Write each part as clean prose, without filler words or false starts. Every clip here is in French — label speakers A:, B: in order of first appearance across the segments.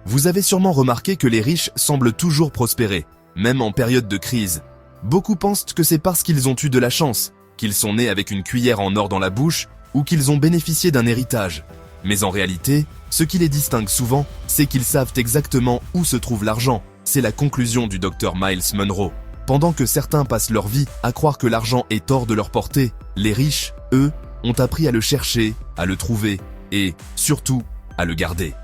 A: Vous avez sûrement remarqué que les riches semblent toujours prospérer, même en période de crise. Beaucoup pensent que c'est parce qu'ils ont eu de la chance, qu'ils sont nés avec une cuillère en or dans la bouche ou qu'ils ont bénéficié d'un héritage. Mais en réalité, ce qui les distingue souvent, c'est qu'ils savent exactement où se trouve l'argent. C'est la conclusion du docteur Miles Monroe. Pendant que certains passent leur vie à croire que l'argent est hors de leur portée, les riches, eux, ont appris à le chercher, à le trouver et, surtout, à le garder.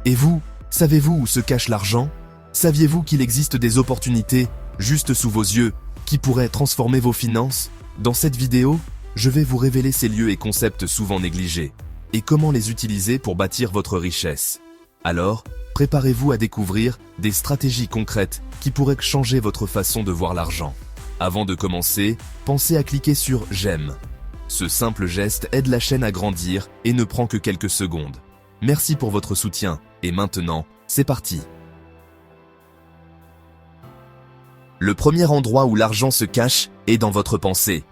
A: Et vous, savez-vous où se cache l'argent? Saviez-vous qu'il existe des opportunités, juste sous vos yeux, qui pourraient transformer vos finances? Dans cette vidéo, je vais vous révéler ces lieux et concepts souvent négligés, et comment les utiliser pour bâtir votre richesse. Alors, préparez-vous à découvrir des stratégies concrètes qui pourraient changer votre façon de voir l'argent. Avant de commencer, pensez à cliquer sur « J'aime ». Ce simple geste aide la chaîne à grandir et ne prend que quelques secondes. Merci pour votre soutien, et maintenant, c'est parti. Le premier endroit où l'argent se cache est dans votre pensée.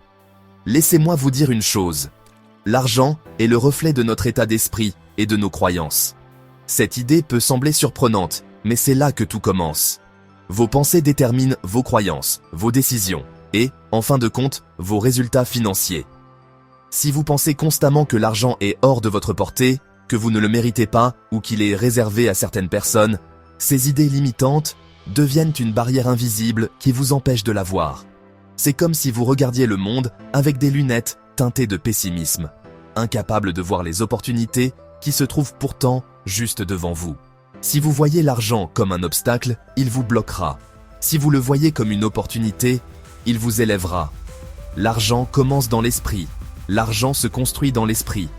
A: Laissez-moi vous dire une chose. L'argent est le reflet de notre état d'esprit et de nos croyances. Cette idée peut sembler surprenante, mais c'est là que tout commence. Vos pensées déterminent vos croyances, vos décisions et, en fin de compte, vos résultats financiers. Si vous pensez constamment que l'argent est hors de votre portée, que vous ne le méritez pas ou qu'il est réservé à certaines personnes, ces idées limitantes deviennent une barrière invisible qui vous empêche de la voir. C'est comme si vous regardiez le monde avec des lunettes teintées de pessimisme, incapable de voir les opportunités qui se trouvent pourtant juste devant vous. Si vous voyez l'argent comme un obstacle, il vous bloquera. Si vous le voyez comme une opportunité, il vous élèvera. L'argent commence dans l'esprit. L'argent se construit dans l'esprit.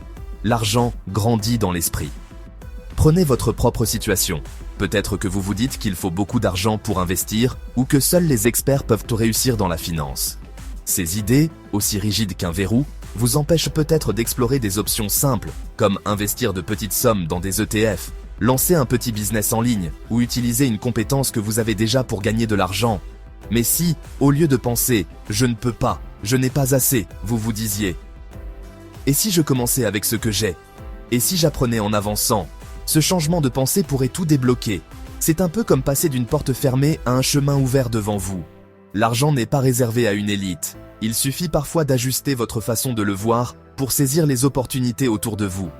A: L'argent grandit dans l'esprit. Prenez votre propre situation. Peut-être que vous vous dites qu'il faut beaucoup d'argent pour investir ou que seuls les experts peuvent tout réussir dans la finance. Ces idées, aussi rigides qu'un verrou, vous empêchent peut-être d'explorer des options simples, comme investir de petites sommes dans des ETF, lancer un petit business en ligne ou utiliser une compétence que vous avez déjà pour gagner de l'argent. Mais si, au lieu de penser « je ne peux pas, je n'ai pas assez », vous vous disiez « et si je commençais avec ce que j'ai ? Et si j'apprenais en avançant ?» Ce changement de pensée pourrait tout débloquer. C'est un peu comme passer d'une porte fermée à un chemin ouvert devant vous. L'argent n'est pas réservé à une élite. Il suffit parfois d'ajuster votre façon de le voir pour saisir les opportunités autour de vous.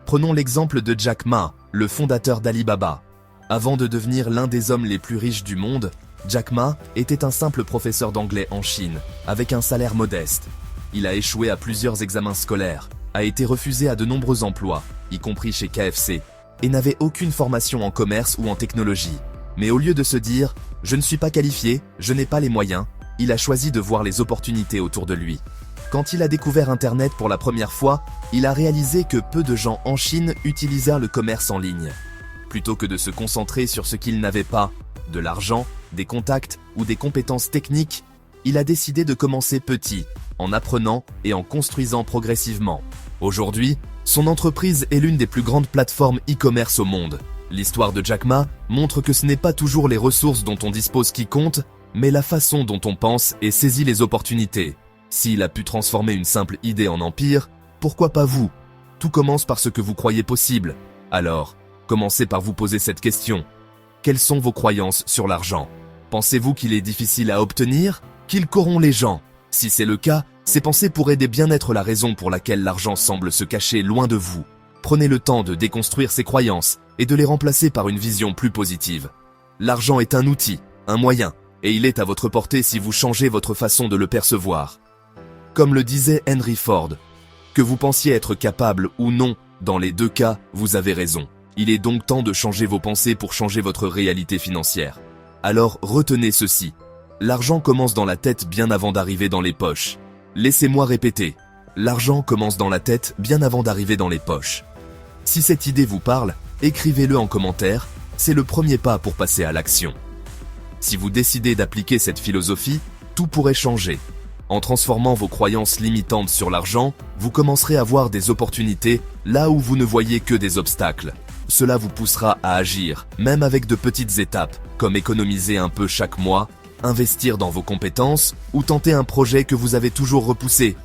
A: Prenons l'exemple de Jack Ma, le fondateur d'Alibaba. Avant de devenir l'un des hommes les plus riches du monde, Jack Ma était un simple professeur d'anglais en Chine, avec un salaire modeste. Il a échoué à plusieurs examens scolaires, a été refusé à de nombreux emplois, y compris chez KFC, et n'avait aucune formation en commerce ou en technologie. Mais au lieu de se dire « je ne suis pas qualifié, je n'ai pas les moyens », il a choisi de voir les opportunités autour de lui. Quand il a découvert Internet pour la première fois, il a réalisé que peu de gens en Chine utilisèrent le commerce en ligne. Plutôt que de se concentrer sur ce qu'il n'avait pas, de l'argent, des contacts ou des compétences techniques, il a décidé de commencer petit, en apprenant et en construisant progressivement. Aujourd'hui, son entreprise est l'une des plus grandes plateformes e-commerce au monde. L'histoire de Jack Ma montre que ce n'est pas toujours les ressources dont on dispose qui comptent, mais la façon dont on pense et saisit les opportunités. S'il a pu transformer une simple idée en empire, pourquoi pas vous? Tout commence par ce que vous croyez possible. Alors, commencez par vous poser cette question. Quelles sont vos croyances sur l'argent? Pensez-vous qu'il est difficile à obtenir? Qu'il corrompt les gens? Si c'est le cas, ces pensées pourraient bien être la raison pour laquelle l'argent semble se cacher loin de vous. Prenez le temps de déconstruire ces croyances et de les remplacer par une vision plus positive. L'argent est un outil, un moyen, et il est à votre portée si vous changez votre façon de le percevoir. Comme le disait Henry Ford, que vous pensiez être capable ou non, dans les deux cas, vous avez raison. Il est donc temps de changer vos pensées pour changer votre réalité financière. Alors retenez ceci. L'argent commence dans la tête bien avant d'arriver dans les poches. Laissez-moi répéter. L'argent commence dans la tête bien avant d'arriver dans les poches. Si cette idée vous parle, écrivez-le en commentaire, c'est le premier pas pour passer à l'action. Si vous décidez d'appliquer cette philosophie, tout pourrait changer. En transformant vos croyances limitantes sur l'argent, vous commencerez à voir des opportunités là où vous ne voyez que des obstacles. Cela vous poussera à agir, même avec de petites étapes, comme économiser un peu chaque mois, investir dans vos compétences ou tenter un projet que vous avez toujours repoussé.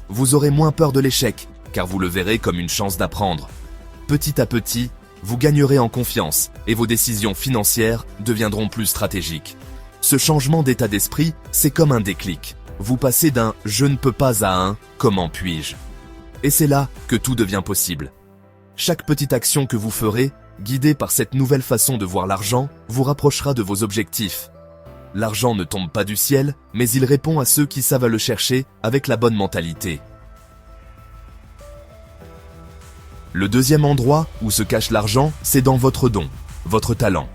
A: Vous aurez moins peur de l'échec, car vous le verrez comme une chance d'apprendre. Petit à petit, vous gagnerez en confiance et vos décisions financières deviendront plus stratégiques. Ce changement d'état d'esprit, c'est comme un déclic. Vous passez d'un « je ne peux pas » à un « comment puis-je ». Et c'est là que tout devient possible. Chaque petite action que vous ferez, guidée par cette nouvelle façon de voir l'argent, vous rapprochera de vos objectifs. L'argent ne tombe pas du ciel, mais il répond à ceux qui savent le chercher avec la bonne mentalité. Le deuxième endroit où se cache l'argent, c'est dans votre don, votre talent.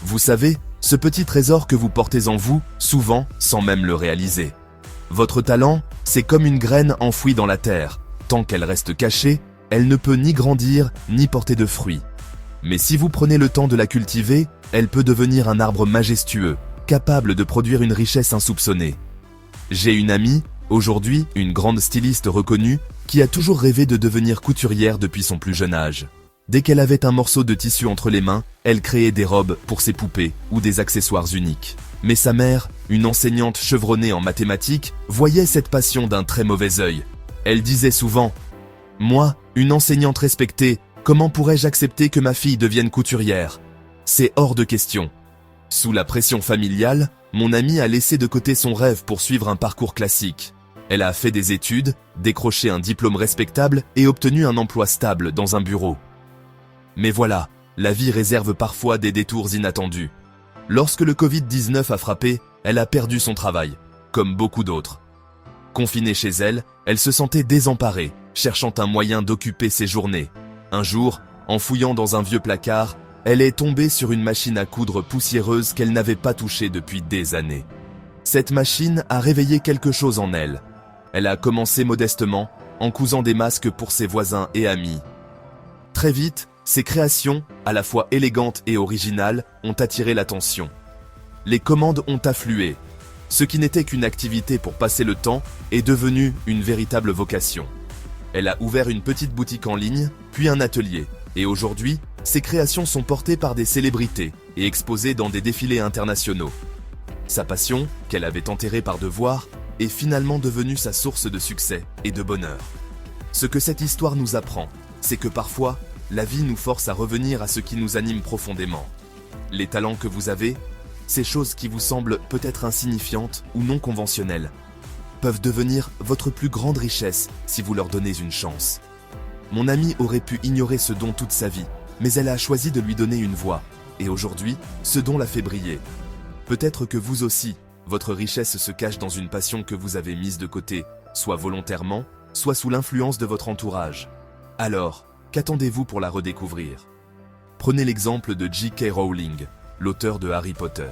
A: Vous savez, ce petit trésor que vous portez en vous, souvent sans même le réaliser. Votre talent, c'est comme une graine enfouie dans la terre. Tant qu'elle reste cachée, elle ne peut ni grandir, ni porter de fruits. Mais si vous prenez le temps de la cultiver, elle peut devenir un arbre majestueux, capable de produire une richesse insoupçonnée. J'ai une amie, aujourd'hui une grande styliste reconnue, qui a toujours rêvé de devenir couturière depuis son plus jeune âge. Dès qu'elle avait un morceau de tissu entre les mains, elle créait des robes pour ses poupées ou des accessoires uniques. Mais sa mère, une enseignante chevronnée en mathématiques, voyait cette passion d'un très mauvais œil. Elle disait souvent « Moi, une enseignante respectée, comment pourrais-je accepter que ma fille devienne couturière ? C'est hors de question. » Sous la pression familiale, mon amie a laissé de côté son rêve pour suivre un parcours classique. Elle a fait des études, décroché un diplôme respectable et obtenu un emploi stable dans un bureau. Mais voilà, la vie réserve parfois des détours inattendus. Lorsque le Covid-19 a frappé, elle a perdu son travail, comme beaucoup d'autres. Confinée chez elle, elle se sentait désemparée, cherchant un moyen d'occuper ses journées. Un jour, en fouillant dans un vieux placard, elle est tombée sur une machine à coudre poussiéreuse qu'elle n'avait pas touchée depuis des années. Cette machine a réveillé quelque chose en elle. Elle a commencé modestement, en cousant des masques pour ses voisins et amis. Très vite, ses créations, à la fois élégantes et originales, ont attiré l'attention. Les commandes ont afflué. Ce qui n'était qu'une activité pour passer le temps est devenu une véritable vocation. Elle a ouvert une petite boutique en ligne, puis un atelier, et aujourd'hui, ses créations sont portées par des célébrités et exposées dans des défilés internationaux. Sa passion, qu'elle avait enterrée par devoir, est finalement devenue sa source de succès et de bonheur. Ce que cette histoire nous apprend, c'est que parfois, la vie nous force à revenir à ce qui nous anime profondément. Les talents que vous avez, ces choses qui vous semblent peut-être insignifiantes ou non conventionnelles, peuvent devenir votre plus grande richesse si vous leur donnez une chance. Mon amie aurait pu ignorer ce don toute sa vie, mais elle a choisi de lui donner une voix, et aujourd'hui, ce don l'a fait briller. Peut-être que vous aussi, votre richesse se cache dans une passion que vous avez mise de côté, soit volontairement, soit sous l'influence de votre entourage. Alors, qu'attendez-vous pour la redécouvrir ? Prenez l'exemple de J.K. Rowling, l'auteur de Harry Potter.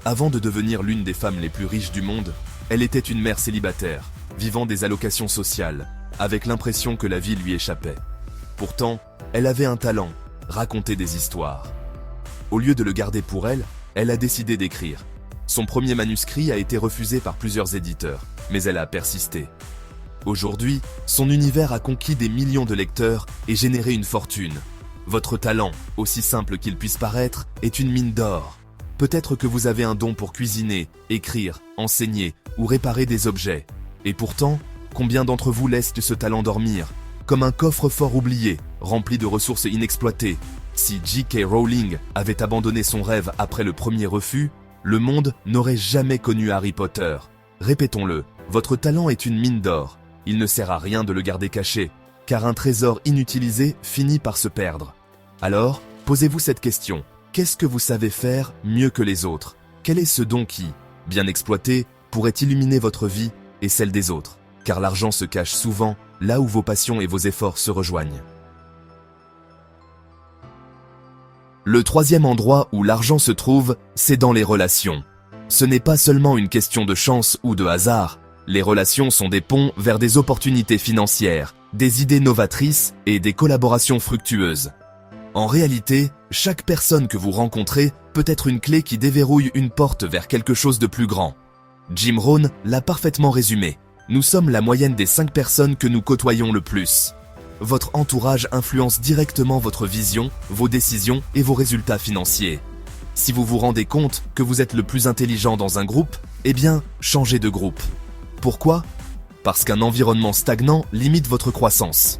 A: Avant de devenir l'une des femmes les plus riches du monde, elle était une mère célibataire, vivant des allocations sociales, avec l'impression que la vie lui échappait. Pourtant, elle avait un talent, raconter des histoires. Au lieu de le garder pour elle, elle a décidé d'écrire. Son premier manuscrit a été refusé par plusieurs éditeurs, mais elle a persisté. Aujourd'hui, son univers a conquis des millions de lecteurs et généré une fortune. Votre talent, aussi simple qu'il puisse paraître, est une mine d'or. Peut-être que vous avez un don pour cuisiner, écrire, enseigner ou réparer des objets. Et pourtant, combien d'entre vous laissent ce talent dormir, comme un coffre-fort oublié, rempli de ressources inexploitées? Si J.K. Rowling avait abandonné son rêve après le premier refus, le monde n'aurait jamais connu Harry Potter. Répétons-le, votre talent est une mine d'or. Il ne sert à rien de le garder caché, car un trésor inutilisé finit par se perdre. Alors, posez-vous cette question. Qu'est-ce que vous savez faire mieux que les autres? Quel est ce don qui, bien exploité, pourrait illuminer votre vie et celle des autres? Car l'argent se cache souvent là où vos passions et vos efforts se rejoignent. Le troisième endroit où l'argent se trouve, c'est dans les relations. Ce n'est pas seulement une question de chance ou de hasard. Les relations sont des ponts vers des opportunités financières, des idées novatrices et des collaborations fructueuses. En réalité, chaque personne que vous rencontrez peut être une clé qui déverrouille une porte vers quelque chose de plus grand. Jim Rohn l'a parfaitement résumé. Nous sommes la moyenne des 5 personnes que nous côtoyons le plus. Votre entourage influence directement votre vision, vos décisions et vos résultats financiers. Si vous vous rendez compte que vous êtes le plus intelligent dans un groupe, eh bien, changez de groupe. Pourquoi ? Parce qu'un environnement stagnant limite votre croissance.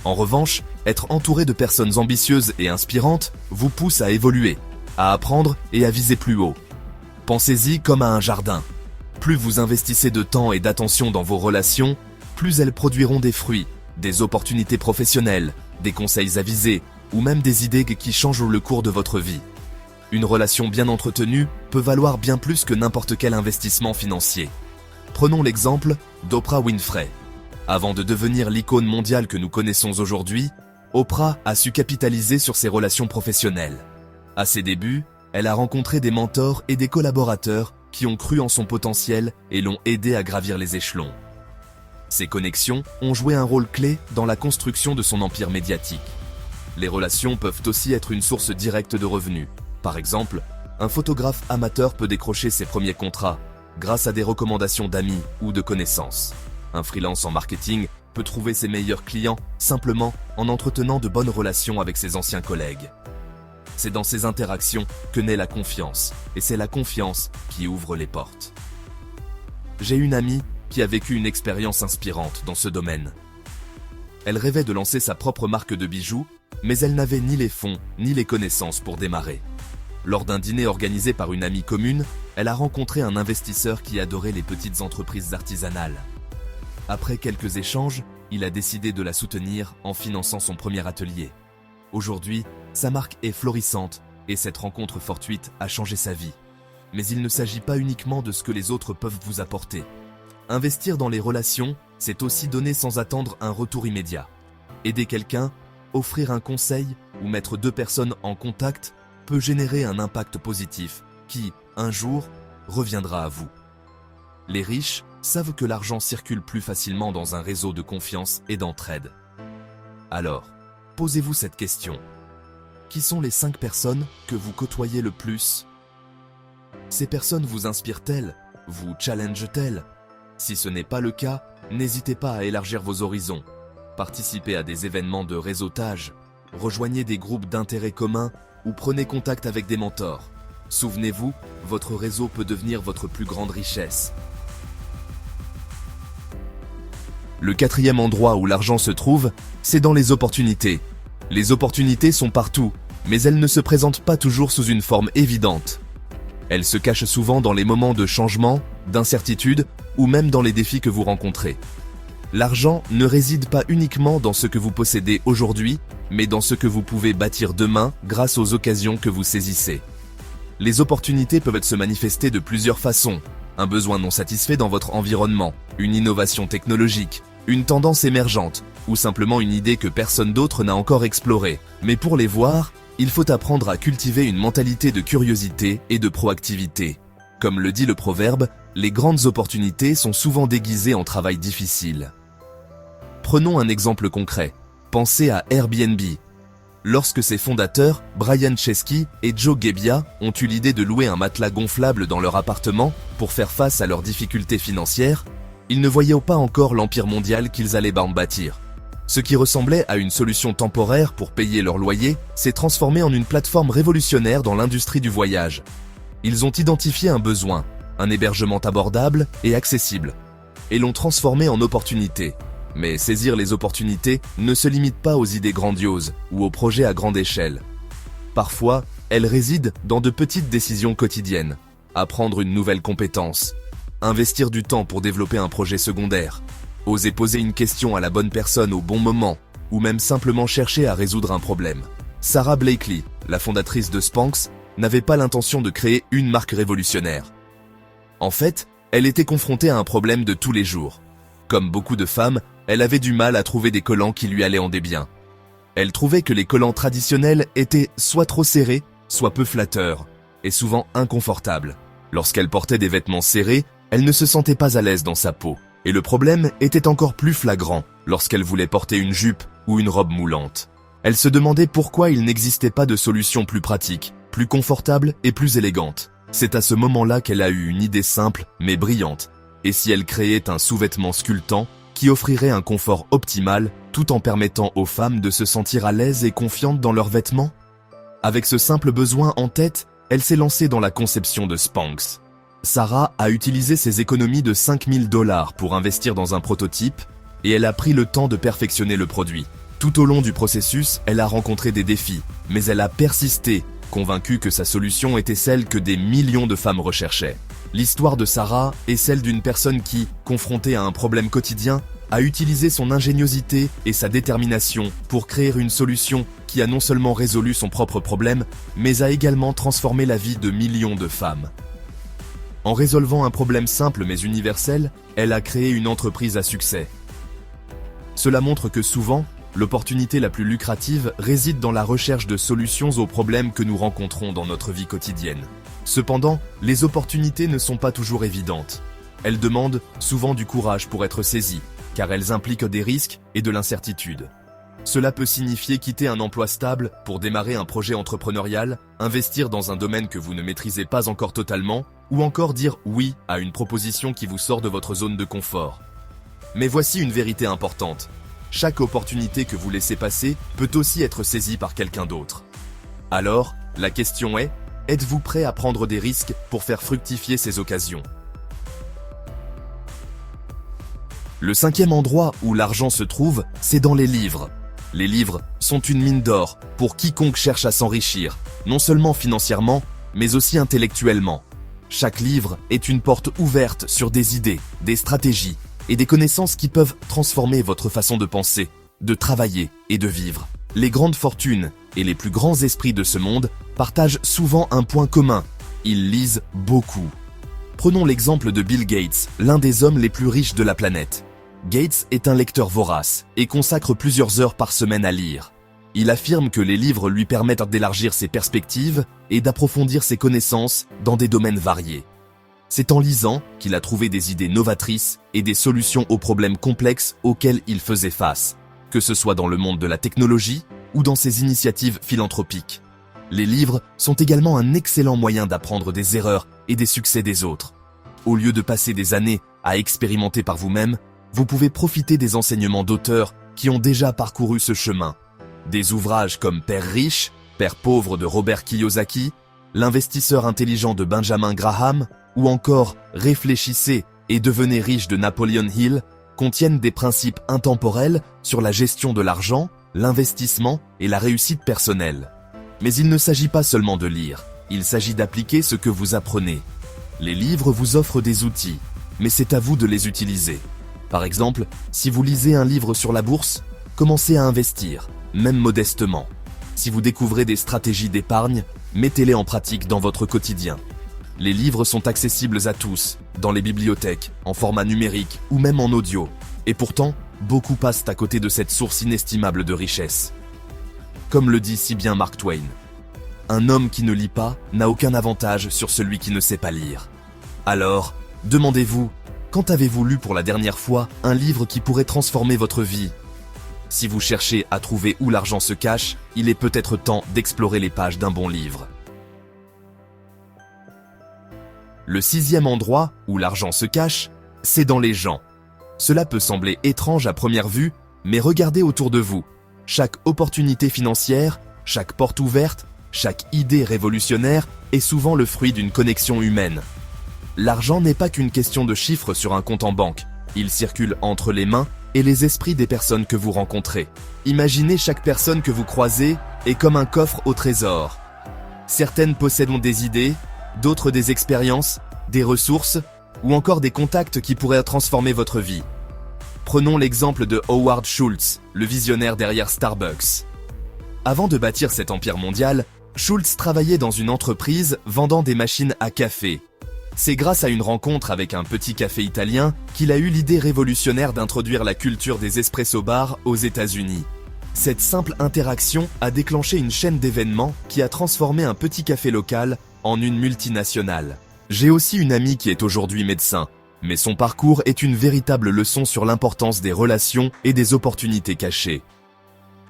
A: En revanche, être entouré de personnes ambitieuses et inspirantes vous pousse à évoluer, à apprendre et à viser plus haut. Pensez-y comme à un jardin. Plus vous investissez de temps et d'attention dans vos relations, plus elles produiront des fruits, des opportunités professionnelles, des conseils avisés ou même des idées qui changent le cours de votre vie. Une relation bien entretenue peut valoir bien plus que n'importe quel investissement financier. Prenons l'exemple d'Oprah Winfrey. Avant de devenir l'icône mondiale que nous connaissons aujourd'hui, Oprah a su capitaliser sur ses relations professionnelles. À ses débuts, elle a rencontré des mentors et des collaborateurs qui ont cru en son potentiel et l'ont aidé à gravir les échelons. Ces connexions ont joué un rôle clé dans la construction de son empire médiatique. Les relations peuvent aussi être une source directe de revenus. Par exemple, un photographe amateur peut décrocher ses premiers contrats grâce à des recommandations d'amis ou de connaissances. Un freelance en marketing peut trouver ses meilleurs clients simplement en entretenant de bonnes relations avec ses anciens collègues. C'est dans ces interactions que naît la confiance, et c'est la confiance qui ouvre les portes. J'ai une amie qui a vécu une expérience inspirante dans ce domaine. Elle rêvait de lancer sa propre marque de bijoux, mais elle n'avait ni les fonds ni les connaissances pour démarrer. Lors d'un dîner organisé par une amie commune, elle a rencontré un investisseur qui adorait les petites entreprises artisanales. Après quelques échanges, il a décidé de la soutenir en finançant son premier atelier. Aujourd'hui, sa marque est florissante et cette rencontre fortuite a changé sa vie. Mais il ne s'agit pas uniquement de ce que les autres peuvent vous apporter. Investir dans les relations, c'est aussi donner sans attendre un retour immédiat. Aider quelqu'un, offrir un conseil ou mettre deux personnes en contact peut générer un impact positif qui, un jour, reviendra à vous. Les riches savent que l'argent circule plus facilement dans un réseau de confiance et d'entraide. Alors, posez-vous cette question. Qui sont les 5 personnes que vous côtoyez le plus? Ces personnes vous inspirent-elles? Vous challengent-elles? Si ce n'est pas le cas, n'hésitez pas à élargir vos horizons. Participez à des événements de réseautage, rejoignez des groupes d'intérêts communs ou prenez contact avec des mentors. Souvenez-vous, votre réseau peut devenir votre plus grande richesse. Le 4e endroit où l'argent se trouve, c'est dans les opportunités. Les opportunités sont partout, mais elles ne se présentent pas toujours sous une forme évidente. Elles se cachent souvent dans les moments de changement, d'incertitude ou même dans les défis que vous rencontrez. L'argent ne réside pas uniquement dans ce que vous possédez aujourd'hui, mais dans ce que vous pouvez bâtir demain grâce aux occasions que vous saisissez. Les opportunités peuvent se manifester de plusieurs façons. Un besoin non satisfait dans votre environnement, une innovation technologique, une tendance émergente, ou simplement une idée que personne d'autre n'a encore explorée. Mais pour les voir, il faut apprendre à cultiver une mentalité de curiosité et de proactivité. Comme le dit le proverbe, les grandes opportunités sont souvent déguisées en travail difficile. Prenons un exemple concret. Pensez à Airbnb. Lorsque ses fondateurs, Brian Chesky et Joe Gebbia, ont eu l'idée de louer un matelas gonflable dans leur appartement pour faire face à leurs difficultés financières, ils ne voyaient pas encore l'empire mondial qu'ils allaient bâtir. Ce qui ressemblait à une solution temporaire pour payer leur loyer s'est transformé en une plateforme révolutionnaire dans l'industrie du voyage. Ils ont identifié un besoin, un hébergement abordable et accessible, et l'ont transformé en opportunité. Mais saisir les opportunités ne se limite pas aux idées grandioses ou aux projets à grande échelle. Parfois, elles résident dans de petites décisions quotidiennes. Apprendre une nouvelle compétence, investir du temps pour développer un projet secondaire, oser poser une question à la bonne personne au bon moment, ou même simplement chercher à résoudre un problème. Sarah Blakely, la fondatrice de Spanx, n'avait pas l'intention de créer une marque révolutionnaire. En fait, elle était confrontée à un problème de tous les jours. Comme beaucoup de femmes, elle avait du mal à trouver des collants qui lui allaient en débiens. Elle trouvait que les collants traditionnels étaient soit trop serrés, soit peu flatteurs, et souvent inconfortables. Lorsqu'elle portait des vêtements serrés, elle ne se sentait pas à l'aise dans sa peau. Et le problème était encore plus flagrant lorsqu'elle voulait porter une jupe ou une robe moulante. Elle se demandait pourquoi il n'existait pas de solution plus pratique, plus confortable et plus élégante. C'est à ce moment-là qu'elle a eu une idée simple mais brillante. Et si elle créait un sous-vêtement sculptant qui offrirait un confort optimal tout en permettant aux femmes de se sentir à l'aise et confiantes dans leurs vêtements? Avec ce simple besoin en tête, elle s'est lancée dans la conception de Spanx. Sarah a utilisé ses économies de $5 000 pour investir dans un prototype et elle a pris le temps de perfectionner le produit. Tout au long du processus, elle a rencontré des défis, mais elle a persisté, convaincue que sa solution était celle que des millions de femmes recherchaient. L'histoire de Sarah est celle d'une personne qui, confrontée à un problème quotidien, a utilisé son ingéniosité et sa détermination pour créer une solution qui a non seulement résolu son propre problème, mais a également transformé la vie de millions de femmes. En résolvant un problème simple mais universel, elle a créé une entreprise à succès. Cela montre que souvent, l'opportunité la plus lucrative réside dans la recherche de solutions aux problèmes que nous rencontrons dans notre vie quotidienne. Cependant, les opportunités ne sont pas toujours évidentes. Elles demandent souvent du courage pour être saisies, car elles impliquent des risques et de l'incertitude. Cela peut signifier quitter un emploi stable pour démarrer un projet entrepreneurial, investir dans un domaine que vous ne maîtrisez pas encore totalement, ou encore dire oui à une proposition qui vous sort de votre zone de confort. Mais voici une vérité importante. Chaque opportunité que vous laissez passer peut aussi être saisie par quelqu'un d'autre. Alors, la question est, êtes-vous prêt à prendre des risques pour faire fructifier ces occasions ? Le cinquième endroit où l'argent se trouve, c'est dans les livres. Les livres sont une mine d'or pour quiconque cherche à s'enrichir, non seulement financièrement, mais aussi intellectuellement. Chaque livre est une porte ouverte sur des idées, des stratégies et des connaissances qui peuvent transformer votre façon de penser, de travailler et de vivre. Les grandes fortunes et les plus grands esprits de ce monde partagent souvent un point commun. Ils lisent beaucoup. Prenons l'exemple de Bill Gates, l'un des hommes les plus riches de la planète. Gates est un lecteur vorace et consacre plusieurs heures par semaine à lire. Il affirme que les livres lui permettent d'élargir ses perspectives et d'approfondir ses connaissances dans des domaines variés. C'est en lisant qu'il a trouvé des idées novatrices et des solutions aux problèmes complexes auxquels il faisait face, que ce soit dans le monde de la technologie ou dans ses initiatives philanthropiques. Les livres sont également un excellent moyen d'apprendre des erreurs et des succès des autres. Au lieu de passer des années à expérimenter par vous-même, vous pouvez profiter des enseignements d'auteurs qui ont déjà parcouru ce chemin. Des ouvrages comme Père riche, Père pauvre de Robert Kiyosaki, L'investisseur intelligent de Benjamin Graham, ou encore Réfléchissez et devenez riche de Napoleon Hill contiennent des principes intemporels sur la gestion de l'argent, l'investissement et la réussite personnelle. Mais il ne s'agit pas seulement de lire, il s'agit d'appliquer ce que vous apprenez. Les livres vous offrent des outils, mais c'est à vous de les utiliser. Par exemple, si vous lisez un livre sur la bourse, commencez à investir, même modestement. Si vous découvrez des stratégies d'épargne, mettez-les en pratique dans votre quotidien. Les livres sont accessibles à tous, dans les bibliothèques, en format numérique ou même en audio. Et pourtant, beaucoup passent à côté de cette source inestimable de richesse. Comme le dit si bien Mark Twain, « Un homme qui ne lit pas n'a aucun avantage sur celui qui ne sait pas lire. » Alors, demandez-vous, quand avez-vous lu pour la dernière fois un livre qui pourrait transformer votre vie ? Si vous cherchez à trouver où l'argent se cache, il est peut-être temps d'explorer les pages d'un bon livre. Le sixième endroit où l'argent se cache, c'est dans les gens. Cela peut sembler étrange à première vue, mais regardez autour de vous. Chaque opportunité financière, chaque porte ouverte, chaque idée révolutionnaire est souvent le fruit d'une connexion humaine. L'argent n'est pas qu'une question de chiffres sur un compte en banque. Il circule entre les mains et les esprits des personnes que vous rencontrez. Imaginez chaque personne que vous croisez est comme un coffre au trésor. Certaines possèdent des idées, d'autres des expériences, des ressources ou encore des contacts qui pourraient transformer votre vie. Prenons l'exemple de Howard Schultz, le visionnaire derrière Starbucks. Avant de bâtir cet empire mondial, Schultz travaillait dans une entreprise vendant des machines à café. C'est grâce à une rencontre avec un petit café italien qu'il a eu l'idée révolutionnaire d'introduire la culture des espresso bars aux États-Unis. Cette simple interaction a déclenché une chaîne d'événements qui a transformé un petit café local en une multinationale. J'ai aussi une amie qui est aujourd'hui médecin, mais son parcours est une véritable leçon sur l'importance des relations et des opportunités cachées.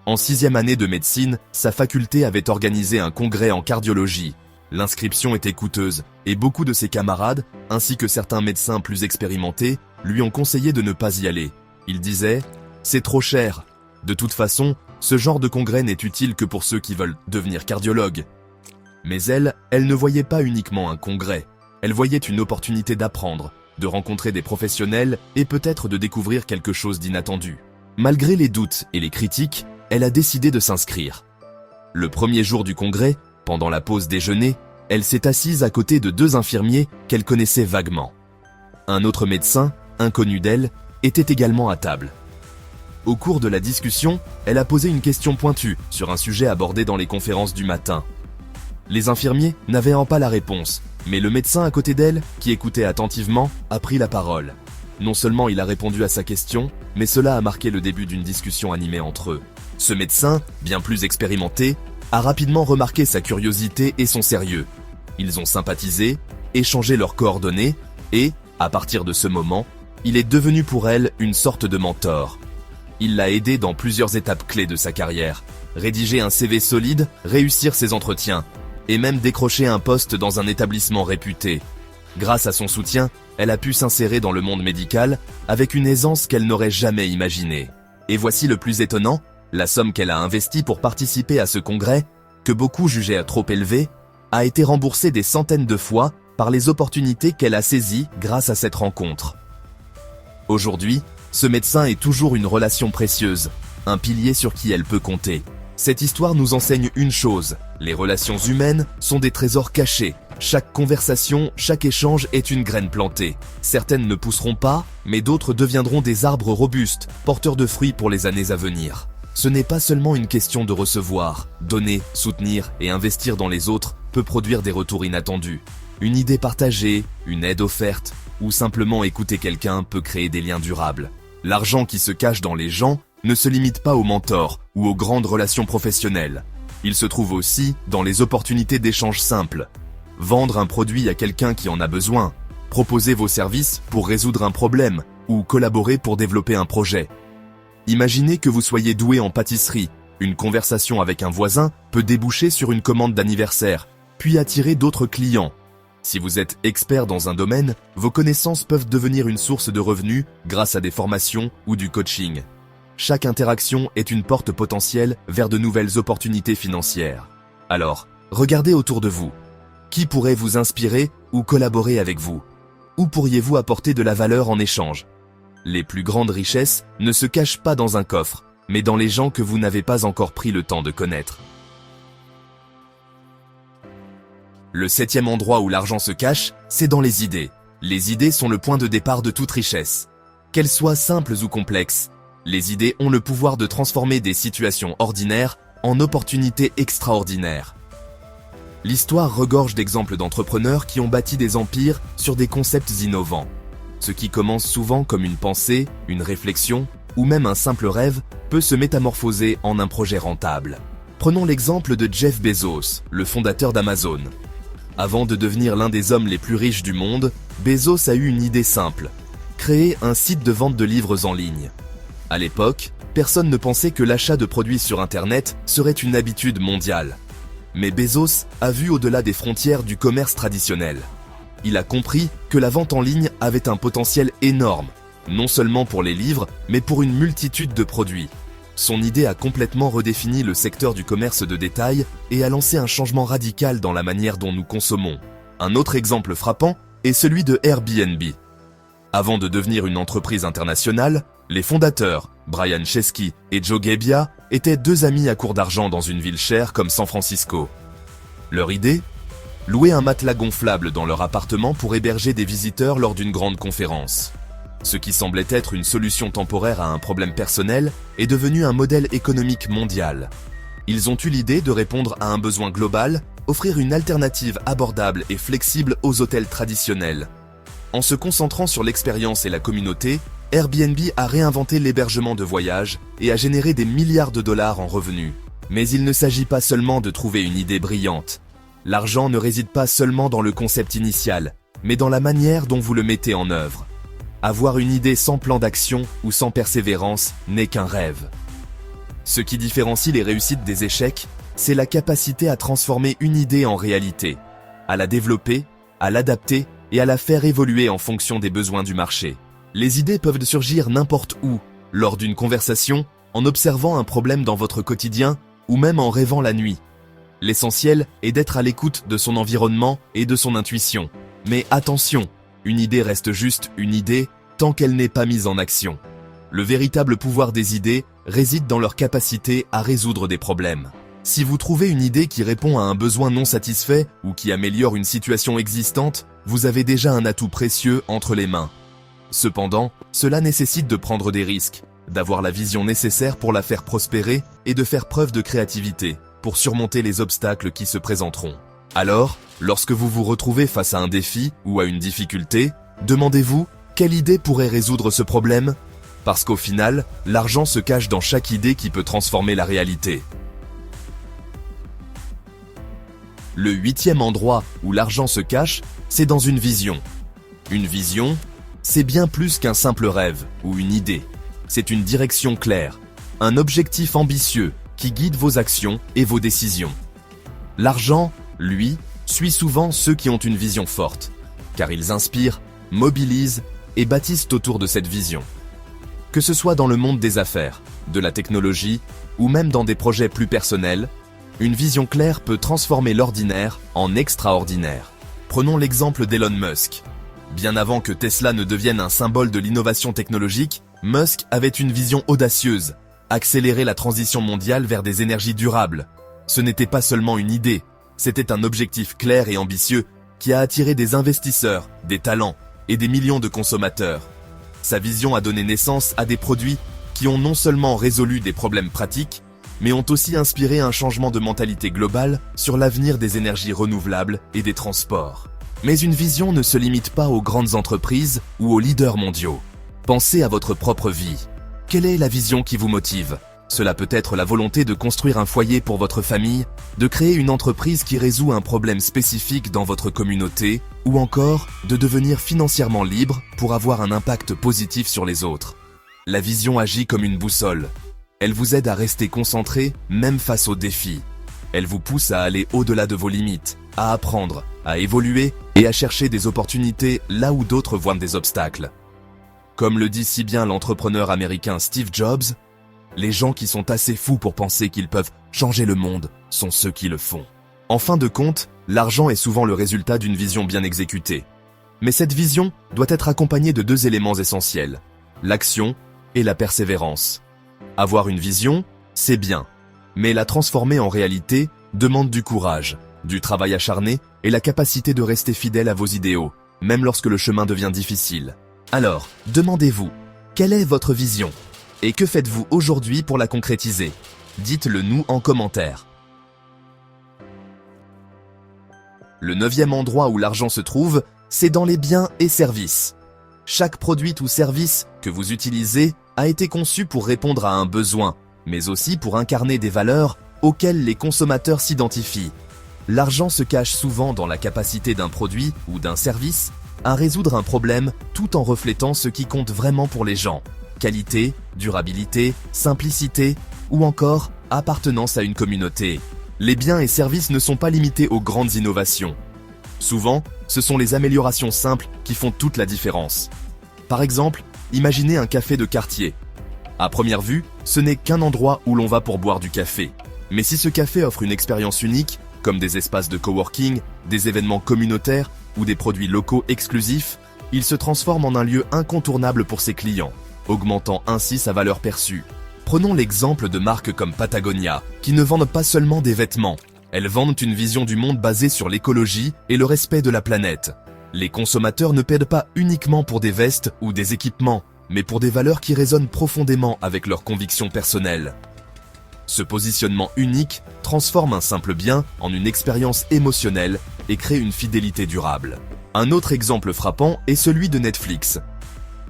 A: En 6e année de médecine, sa faculté avait organisé un congrès en cardiologie. L'inscription était coûteuse, et beaucoup de ses camarades, ainsi que certains médecins plus expérimentés, lui ont conseillé de ne pas y aller. Ils disaient « C'est trop cher. De toute façon, ce genre de congrès n'est utile que pour ceux qui veulent devenir cardiologues. » Mais elle ne voyait pas uniquement un congrès. Elle voyait une opportunité d'apprendre, de rencontrer des professionnels et peut-être de découvrir quelque chose d'inattendu. Malgré les doutes et les critiques, elle a décidé de s'inscrire. Le premier jour du congrès, pendant la pause déjeuner, elle s'est assise à côté de 2 infirmiers qu'elle connaissait vaguement. Un autre médecin, inconnu d'elle, était également à table. Au cours de la discussion, elle a posé une question pointue sur un sujet abordé dans les conférences du matin. Les infirmiers n'avaient pas la réponse, mais le médecin à côté d'elle, qui écoutait attentivement, a pris la parole. Non seulement il a répondu à sa question, mais cela a marqué le début d'une discussion animée entre eux. Ce médecin, bien plus expérimenté, a rapidement remarqué sa curiosité et son sérieux. Ils ont sympathisé, échangé leurs coordonnées, et, à partir de ce moment, il est devenu pour elle une sorte de mentor. Il l'a aidée dans plusieurs étapes clés de sa carrière, rédiger un CV solide, réussir ses entretiens, et même décrocher un poste dans un établissement réputé. Grâce à son soutien, elle a pu s'insérer dans le monde médical avec une aisance qu'elle n'aurait jamais imaginée. Et voici le plus étonnant, la somme qu'elle a investie pour participer à ce congrès, que beaucoup jugeaient trop élevée, a été remboursée des centaines de fois par les opportunités qu'elle a saisies grâce à cette rencontre. Aujourd'hui, ce médecin est toujours une relation précieuse, un pilier sur qui elle peut compter. Cette histoire nous enseigne une chose, les relations humaines sont des trésors cachés. Chaque conversation, chaque échange est une graine plantée. Certaines ne pousseront pas, mais d'autres deviendront des arbres robustes, porteurs de fruits pour les années à venir. Ce n'est pas seulement une question de recevoir, donner, soutenir et investir dans les autres peut produire des retours inattendus. Une idée partagée, une aide offerte, ou simplement écouter quelqu'un peut créer des liens durables. L'argent qui se cache dans les gens ne se limite pas aux mentors ou aux grandes relations professionnelles. Il se trouve aussi dans les opportunités d'échange simples. Vendre un produit à quelqu'un qui en a besoin, proposer vos services pour résoudre un problème ou collaborer pour développer un projet. Imaginez que vous soyez doué en pâtisserie. Une conversation avec un voisin peut déboucher sur une commande d'anniversaire, puis attirer d'autres clients. Si vous êtes expert dans un domaine, vos connaissances peuvent devenir une source de revenus grâce à des formations ou du coaching. Chaque interaction est une porte potentielle vers de nouvelles opportunités financières. Alors, regardez autour de vous. Qui pourrait vous inspirer ou collaborer avec vous? Où pourriez-vous apporter de la valeur en échange? Les plus grandes richesses ne se cachent pas dans un coffre, mais dans les gens que vous n'avez pas encore pris le temps de connaître. Le 7e endroit où l'argent se cache, c'est dans les idées. Les idées sont le point de départ de toute richesse. Qu'elles soient simples ou complexes, les idées ont le pouvoir de transformer des situations ordinaires en opportunités extraordinaires. L'histoire regorge d'exemples d'entrepreneurs qui ont bâti des empires sur des concepts innovants. Ce qui commence souvent comme une pensée, une réflexion ou même un simple rêve peut se métamorphoser en un projet rentable. Prenons l'exemple de Jeff Bezos, le fondateur d'Amazon. Avant de devenir l'un des hommes les plus riches du monde, Bezos a eu une idée simple, créer un site de vente de livres en ligne. À l'époque, personne ne pensait que l'achat de produits sur Internet serait une habitude mondiale. Mais Bezos a vu au-delà des frontières du commerce traditionnel. Il a compris que la vente en ligne avait un potentiel énorme, non seulement pour les livres, mais pour une multitude de produits. Son idée a complètement redéfini le secteur du commerce de détail et a lancé un changement radical dans la manière dont nous consommons. Un autre exemple frappant est celui de Airbnb. Avant de devenir une entreprise internationale, les fondateurs, Brian Chesky et Joe Gebbia, étaient 2 amis à court d'argent dans une ville chère comme San Francisco. Leur idée? Louer un matelas gonflable dans leur appartement pour héberger des visiteurs lors d'une grande conférence. Ce qui semblait être une solution temporaire à un problème personnel est devenu un modèle économique mondial. Ils ont eu l'idée de répondre à un besoin global, offrir une alternative abordable et flexible aux hôtels traditionnels. En se concentrant sur l'expérience et la communauté, Airbnb a réinventé l'hébergement de voyage et a généré des milliards de dollars en revenus. Mais il ne s'agit pas seulement de trouver une idée brillante. L'argent ne réside pas seulement dans le concept initial, mais dans la manière dont vous le mettez en œuvre. Avoir une idée sans plan d'action ou sans persévérance n'est qu'un rêve. Ce qui différencie les réussites des échecs, c'est la capacité à transformer une idée en réalité, à la développer, à l'adapter et à la faire évoluer en fonction des besoins du marché. Les idées peuvent surgir n'importe où, lors d'une conversation, en observant un problème dans votre quotidien ou même en rêvant la nuit. L'essentiel est d'être à l'écoute de son environnement et de son intuition. Mais attention, une idée reste juste une idée tant qu'elle n'est pas mise en action. Le véritable pouvoir des idées réside dans leur capacité à résoudre des problèmes. Si vous trouvez une idée qui répond à un besoin non satisfait ou qui améliore une situation existante, vous avez déjà un atout précieux entre les mains. Cependant, cela nécessite de prendre des risques, d'avoir la vision nécessaire pour la faire prospérer et de faire preuve de créativité pour surmonter les obstacles qui se présenteront. Alors, lorsque vous vous retrouvez face à un défi ou à une difficulté, demandez-vous quelle idée pourrait résoudre ce problème ? Parce qu'au final, l'argent se cache dans chaque idée qui peut transformer la réalité. Le 8e endroit où l'argent se cache, c'est dans une vision. Une vision, c'est bien plus qu'un simple rêve ou une idée. C'est une direction claire, un objectif ambitieux qui guide vos actions et vos décisions. L'argent, lui, suit souvent ceux qui ont une vision forte, car ils inspirent, mobilisent et bâtissent autour de cette vision. Que ce soit dans le monde des affaires, de la technologie ou même dans des projets plus personnels, une vision claire peut transformer l'ordinaire en extraordinaire. Prenons l'exemple d'Elon Musk. Bien avant que Tesla ne devienne un symbole de l'innovation technologique, Musk avait une vision audacieuse, accélérer la transition mondiale vers des énergies durables. Ce n'était pas seulement une idée, c'était un objectif clair et ambitieux qui a attiré des investisseurs, des talents et des millions de consommateurs. Sa vision a donné naissance à des produits qui ont non seulement résolu des problèmes pratiques, mais ont aussi inspiré un changement de mentalité globale sur l'avenir des énergies renouvelables et des transports. Mais une vision ne se limite pas aux grandes entreprises ou aux leaders mondiaux. Pensez à votre propre vie. Quelle est la vision qui vous motive ? Cela peut être la volonté de construire un foyer pour votre famille, de créer une entreprise qui résout un problème spécifique dans votre communauté, ou encore de devenir financièrement libre pour avoir un impact positif sur les autres. La vision agit comme une boussole. Elle vous aide à rester concentré même face aux défis. Elle vous pousse à aller au-delà de vos limites, à apprendre, à évoluer et à chercher des opportunités là où d'autres voient des obstacles. Comme le dit si bien l'entrepreneur américain Steve Jobs, les gens qui sont assez fous pour penser qu'ils peuvent changer le monde sont ceux qui le font. En fin de compte, l'argent est souvent le résultat d'une vision bien exécutée. Mais cette vision doit être accompagnée de 2 éléments essentiels, l'action et la persévérance. Avoir une vision, c'est bien, mais la transformer en réalité demande du courage, du travail acharné et la capacité de rester fidèle à vos idéaux, même lorsque le chemin devient difficile. Alors, demandez-vous, quelle est votre vision ? Et que faites-vous aujourd'hui pour la concrétiser ? Dites-le nous en commentaire. Le 9e endroit où l'argent se trouve, c'est dans les biens et services. Chaque produit ou service que vous utilisez a été conçu pour répondre à un besoin, mais aussi pour incarner des valeurs auxquelles les consommateurs s'identifient. L'argent se cache souvent dans la capacité d'un produit ou d'un service à résoudre un problème tout en reflétant ce qui compte vraiment pour les gens. Qualité, durabilité, simplicité ou encore appartenance à une communauté. Les biens et services ne sont pas limités aux grandes innovations. Souvent, ce sont les améliorations simples qui font toute la différence. Par exemple, imaginez un café de quartier. À première vue, ce n'est qu'un endroit où l'on va pour boire du café. Mais si ce café offre une expérience unique, comme des espaces de coworking, des événements communautaires ou des produits locaux exclusifs, il se transforme en un lieu incontournable pour ses clients, augmentant ainsi sa valeur perçue. Prenons l'exemple de marques comme Patagonia, qui ne vendent pas seulement des vêtements. Elles vendent une vision du monde basée sur l'écologie et le respect de la planète. Les consommateurs ne paient pas uniquement pour des vestes ou des équipements, mais pour des valeurs qui résonnent profondément avec leurs convictions personnelles. Ce positionnement unique transforme un simple bien en une expérience émotionnelle et crée une fidélité durable. Un autre exemple frappant est celui de Netflix.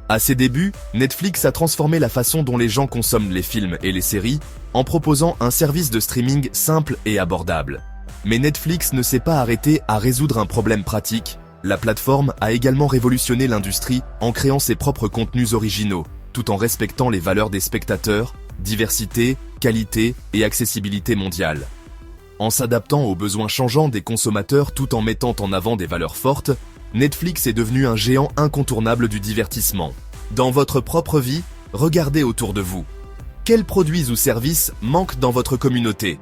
A: À ses débuts, Netflix a transformé la façon dont les gens consomment les films et les séries en proposant un service de streaming simple et abordable. Mais Netflix ne s'est pas arrêté à résoudre un problème pratique. La plateforme a également révolutionné l'industrie en créant ses propres contenus originaux, tout en respectant les valeurs des spectateurs, diversité, qualité et accessibilité mondiale. En s'adaptant aux besoins changeants des consommateurs tout en mettant en avant des valeurs fortes, Netflix est devenu un géant incontournable du divertissement. Dans votre propre vie, regardez autour de vous. Quels produits ou services manquent dans votre communauté ?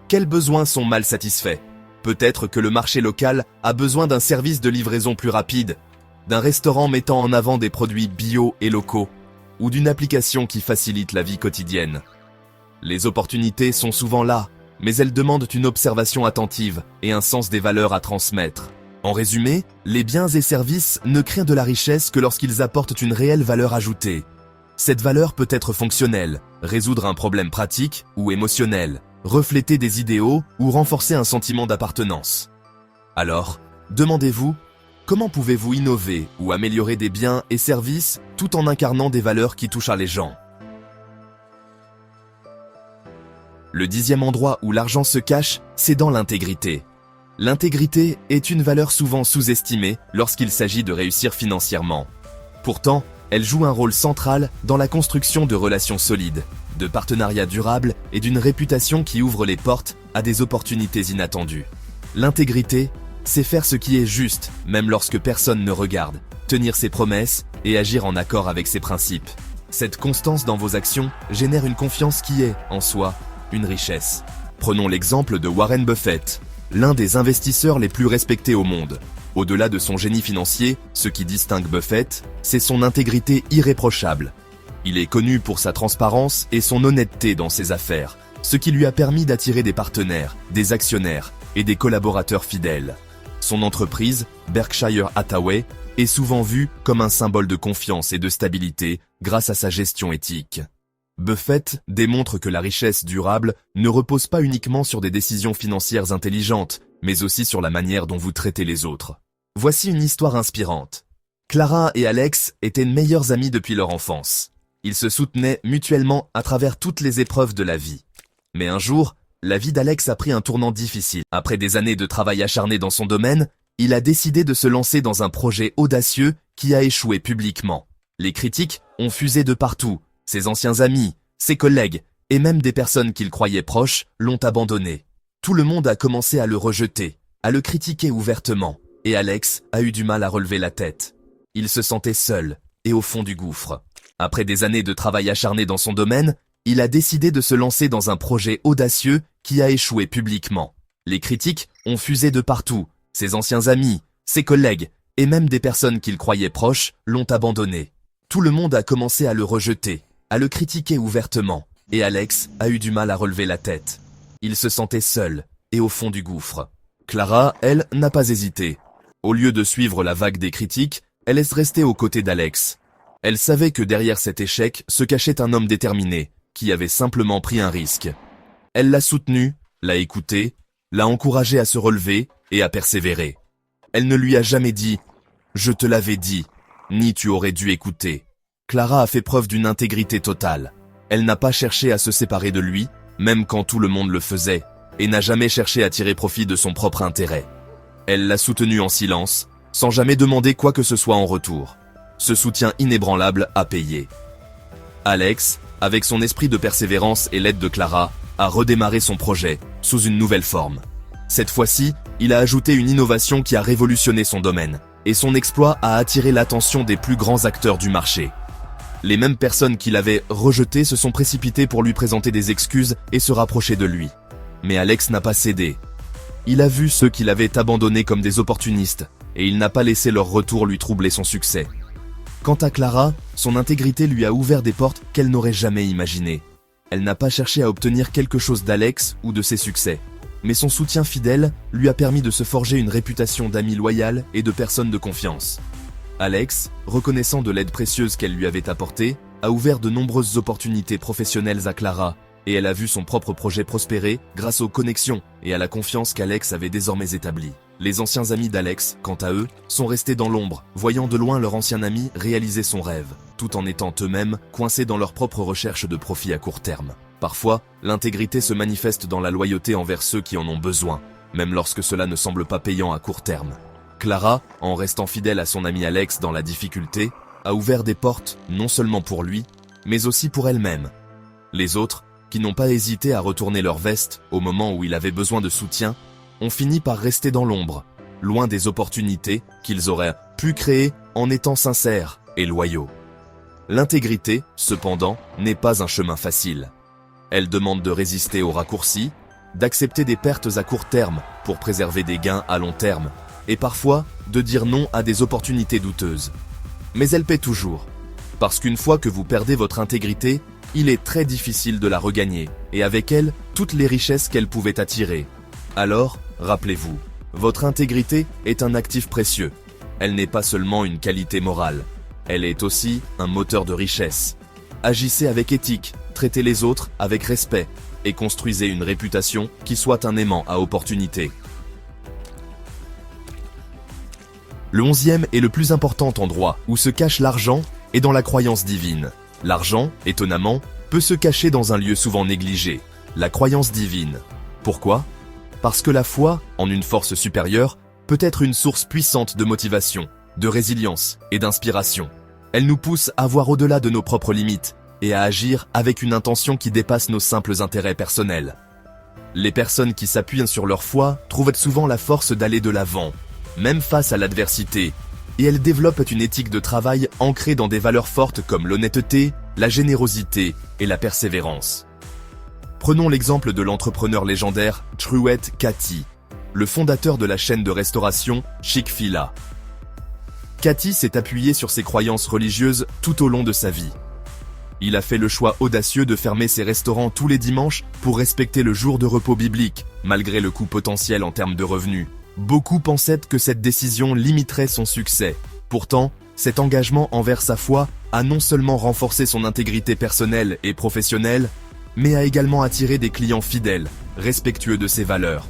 A: Quels besoins sont mal satisfaits ? Peut-être que le marché local a besoin d'un service de livraison plus rapide, d'un restaurant mettant en avant des produits bio et locaux. ou d'une application qui facilite la vie quotidienne. Les opportunités sont souvent là, mais elles demandent une observation attentive et un sens des valeurs à transmettre. En résumé, les biens et services ne créent de la richesse que lorsqu'ils apportent une réelle valeur ajoutée. Cette valeur peut être fonctionnelle, résoudre un problème pratique ou émotionnel, refléter des idéaux ou renforcer un sentiment d'appartenance. Alors, demandez-vous, comment pouvez-vous innover ou améliorer des biens et services tout en incarnant des valeurs qui touchent à les gens? Le 10e endroit où l'argent se cache, c'est dans l'intégrité. L'intégrité est une valeur souvent sous-estimée lorsqu'il s'agit de réussir financièrement. Pourtant, elle joue un rôle central dans la construction de relations solides, de partenariats durables et d'une réputation qui ouvre les portes à des opportunités inattendues. L'intégrité, c'est faire ce qui est juste, même lorsque personne ne regarde, tenir ses promesses et agir en accord avec ses principes. Cette constance dans vos actions génère une confiance qui est, en soi, une richesse. Prenons l'exemple de Warren Buffett, l'un des investisseurs les plus respectés au monde. Au-delà de son génie financier, ce qui distingue Buffett, c'est son intégrité irréprochable. Il est connu pour sa transparence et son honnêteté dans ses affaires, ce qui lui a permis d'attirer des partenaires, des actionnaires et des collaborateurs fidèles. Son entreprise, Berkshire Hathaway, est souvent vue comme un symbole de confiance et de stabilité grâce à sa gestion éthique. Buffett démontre que la richesse durable ne repose pas uniquement sur des décisions financières intelligentes, mais aussi sur la manière dont vous traitez les autres. Voici une histoire inspirante. Clara et Alex étaient meilleurs amis depuis leur enfance. Ils se soutenaient mutuellement à travers toutes les épreuves de la vie. Mais un jour, la vie d'Alex a pris un tournant difficile. Après des années de travail acharné dans son domaine, il a décidé de se lancer dans un projet audacieux qui a échoué publiquement. Les critiques ont fusé de partout. Ses anciens amis, ses collègues et même des personnes qu'il croyait proches l'ont abandonné. Tout le monde a commencé à le rejeter, à le critiquer ouvertement, et Alex a eu du mal à relever la tête. Il se sentait seul et au fond du gouffre. Après des années de travail acharné dans son domaine, il a décidé de se lancer dans un projet audacieux qui a échoué publiquement. Les critiques ont fusé de partout. Ses anciens amis, ses collègues et même des personnes qu'il croyait proches l'ont abandonné. Tout le monde a commencé à le rejeter, à le critiquer ouvertement, et Alex a eu du mal à relever la tête. Il se sentait seul et au fond du gouffre. Clara, elle, n'a pas hésité. Au lieu de suivre la vague des critiques, elle est restée aux côtés d'Alex. Elle savait que derrière cet échec se cachait un homme déterminé, qui avait simplement pris un risque. Elle l'a soutenu, l'a écouté, l'a encouragé à se relever et à persévérer. Elle ne lui a jamais dit « Je te l'avais dit », ni « Tu aurais dû écouter ». Clara a fait preuve d'une intégrité totale. Elle n'a pas cherché à se séparer de lui, même quand tout le monde le faisait, et n'a jamais cherché à tirer profit de son propre intérêt. Elle l'a soutenu en silence, sans jamais demander quoi que ce soit en retour. Ce soutien inébranlable a payé. Alex, avec son esprit de persévérance et l'aide de Clara, a redémarré son projet, sous une nouvelle forme. Cette fois-ci, il a ajouté une innovation qui a révolutionné son domaine, et son exploit a attiré l'attention des plus grands acteurs du marché. Les mêmes personnes qui l'avaient rejeté se sont précipitées pour lui présenter des excuses et se rapprocher de lui. Mais Alex n'a pas cédé. Il a vu ceux qui l'avaient abandonné comme des opportunistes, et il n'a pas laissé leur retour lui troubler son succès. Quant à Clara, son intégrité lui a ouvert des portes qu'elle n'aurait jamais imaginées. Elle n'a pas cherché à obtenir quelque chose d'Alex ou de ses succès, mais son soutien fidèle lui a permis de se forger une réputation d'ami loyal et de personne de confiance. Alex, reconnaissant de l'aide précieuse qu'elle lui avait apportée, a ouvert de nombreuses opportunités professionnelles à Clara, et elle a vu son propre projet prospérer grâce aux connexions et à la confiance qu'Alex avait désormais établie. Les anciens amis d'Alex, quant à eux, sont restés dans l'ombre, voyant de loin leur ancien ami réaliser son rêve, tout en étant eux-mêmes coincés dans leur propre recherche de profit à court terme. Parfois, l'intégrité se manifeste dans la loyauté envers ceux qui en ont besoin, même lorsque cela ne semble pas payant à court terme. Clara, en restant fidèle à son ami Alex dans la difficulté, a ouvert des portes non seulement pour lui, mais aussi pour elle-même. Les autres, qui n'ont pas hésité à retourner leur veste au moment où il avait besoin de soutien, ont fini par rester dans l'ombre, loin des opportunités qu'ils auraient pu créer en étant sincères et loyaux. L'intégrité, cependant, n'est pas un chemin facile. Elle demande de résister aux raccourcis, d'accepter des pertes à court terme pour préserver des gains à long terme, et parfois de dire non à des opportunités douteuses. Mais elle paie toujours. Parce qu'une fois que vous perdez votre intégrité, il est très difficile de la regagner, et avec elle, toutes les richesses qu'elle pouvait attirer. Alors, rappelez-vous, votre intégrité est un actif précieux. Elle n'est pas seulement une qualité morale, elle est aussi un moteur de richesse. Agissez avec éthique, traitez les autres avec respect, et construisez une réputation qui soit un aimant à opportunité. Le 11e et le plus important endroit où se cache l'argent est dans la croyance divine. L'argent, étonnamment, peut se cacher dans un lieu souvent négligé, la croyance divine. Pourquoi ? Parce que la foi, en une force supérieure, peut être une source puissante de motivation, de résilience et d'inspiration. Elle nous pousse à voir au-delà de nos propres limites et à agir avec une intention qui dépasse nos simples intérêts personnels. Les personnes qui s'appuient sur leur foi trouvent souvent la force d'aller de l'avant, même face à l'adversité, et elles développent une éthique de travail ancrée dans des valeurs fortes comme l'honnêteté, la générosité et la persévérance. Prenons l'exemple de l'entrepreneur légendaire Truett Cathy, le fondateur de la chaîne de restauration Chick-fil-A. Cathy s'est appuyé sur ses croyances religieuses tout au long de sa vie. Il a fait le choix audacieux de fermer ses restaurants tous les dimanches pour respecter le jour de repos biblique, malgré le coût potentiel en termes de revenus. Beaucoup pensaient que cette décision limiterait son succès. Pourtant, cet engagement envers sa foi a non seulement renforcé son intégrité personnelle et professionnelle, mais a également attiré des clients fidèles, respectueux de ses valeurs.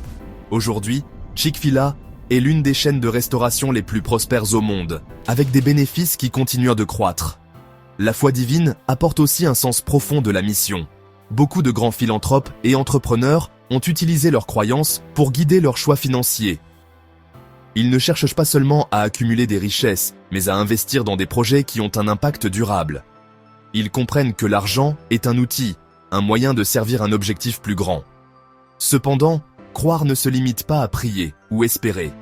A: Aujourd'hui, Chick-fil-A est l'une des chaînes de restauration les plus prospères au monde, avec des bénéfices qui continuent de croître. La foi divine apporte aussi un sens profond de la mission. Beaucoup de grands philanthropes et entrepreneurs ont utilisé leurs croyances pour guider leurs choix financiers. Ils ne cherchent pas seulement à accumuler des richesses, mais à investir dans des projets qui ont un impact durable. Ils comprennent que l'argent est un outil, un moyen de servir un objectif plus grand. Cependant, croire ne se limite pas à prier ou espérer.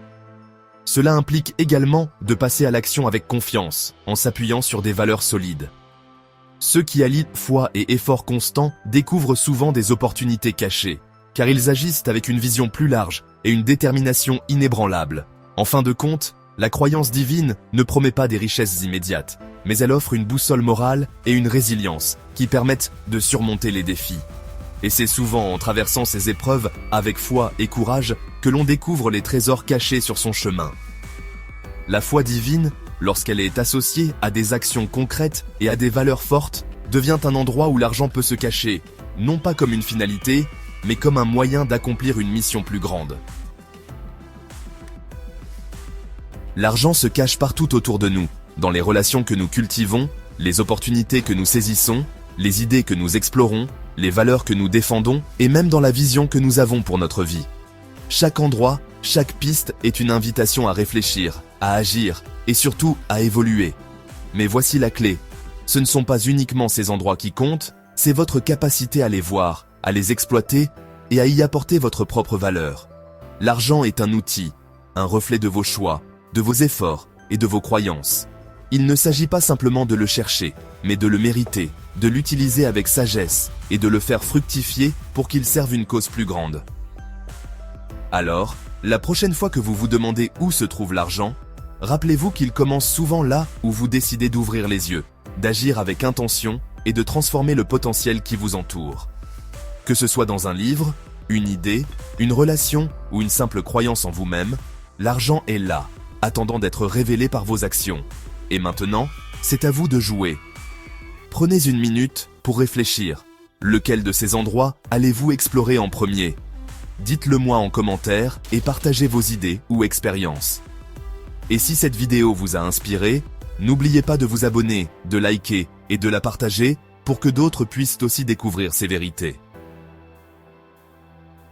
A: Cela implique également de passer à l'action avec confiance, en s'appuyant sur des valeurs solides. Ceux qui allient foi et effort constant découvrent souvent des opportunités cachées, car ils agissent avec une vision plus large et une détermination inébranlable. En fin de compte, la croyance divine ne promet pas des richesses immédiates, mais elle offre une boussole morale et une résilience qui permettent de surmonter les défis. Et c'est souvent en traversant ces épreuves avec foi et courage que l'on découvre les trésors cachés sur son chemin. La foi divine, lorsqu'elle est associée à des actions concrètes et à des valeurs fortes, devient un endroit où l'argent peut se cacher, non pas comme une finalité, mais comme un moyen d'accomplir une mission plus grande. L'argent se cache partout autour de nous, dans les relations que nous cultivons, les opportunités que nous saisissons, les idées que nous explorons, les valeurs que nous défendons et même dans la vision que nous avons pour notre vie. Chaque endroit, chaque piste est une invitation à réfléchir, à agir et surtout à évoluer. Mais voici la clé. Ce ne sont pas uniquement ces endroits qui comptent, c'est votre capacité à les voir, à les exploiter et à y apporter votre propre valeur. L'argent est un outil, un reflet de vos choix, de vos efforts et de vos croyances. Il ne s'agit pas simplement de le chercher, mais de le mériter, de l'utiliser avec sagesse et de le faire fructifier pour qu'il serve une cause plus grande. Alors, la prochaine fois que vous vous demandez où se trouve l'argent, rappelez-vous qu'il commence souvent là où vous décidez d'ouvrir les yeux, d'agir avec intention et de transformer le potentiel qui vous entoure. Que ce soit dans un livre, une idée, une relation ou une simple croyance en vous-même, l'argent est là, attendant d'être révélé par vos actions. Et maintenant, c'est à vous de jouer. Prenez une minute pour réfléchir. Lequel de ces endroits allez-vous explorer en premier ? Dites-le moi en commentaire et partagez vos idées ou expériences. Et si cette vidéo vous a inspiré, n'oubliez pas de vous abonner, de liker et de la partager pour que d'autres puissent aussi découvrir ces vérités.